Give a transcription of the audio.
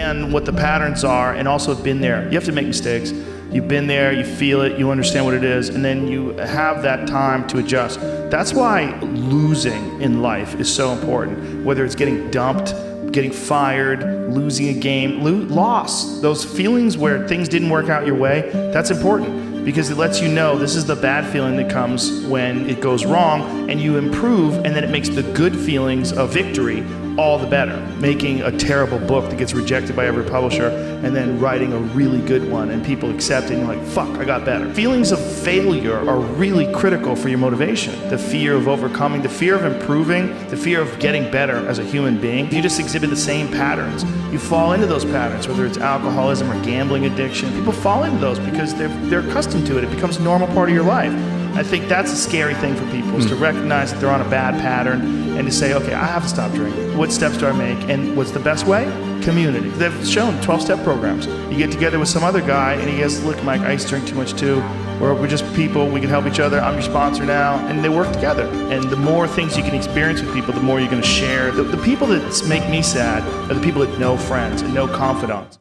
understand what the patterns are and also have been there. You have to make mistakes. You've been there, you feel it, you understand what it is, and then you have that time to adjust. That's why losing in life is so important. Whether it's getting dumped, getting fired, losing a game, loss, those feelings where things didn't work out your way, that's important because it lets you know this is the bad feeling that comes when it goes wrong, and you improve, and then it makes the good feelings of victory all the better. Making a terrible book that gets rejected by every publisher and then writing a really good one and people accept it and you're like, fuck, I got better. Feelings of failure are really critical for your motivation. The fear of overcoming, the fear of improving, the fear of getting better as a human being. If you just exhibit the same patterns, you fall into those patterns, whether it's alcoholism or gambling addiction. People fall into those because they're accustomed to it. It becomes a normal part of your life. I think that's a scary thing for people, is to recognize that they're on a bad pattern and to say, okay, I have to stop drinking. What steps do I make? And what's the best way? Community. They've shown 12-step programs. You get together with some other guy and he goes, look, Mike, I used to drink too much too. We're just people, we can help each other, I'm your sponsor now, and they work together. And the more things you can experience with people, the more you're gonna share. The people that make me sad are the people that know friends and know confidants.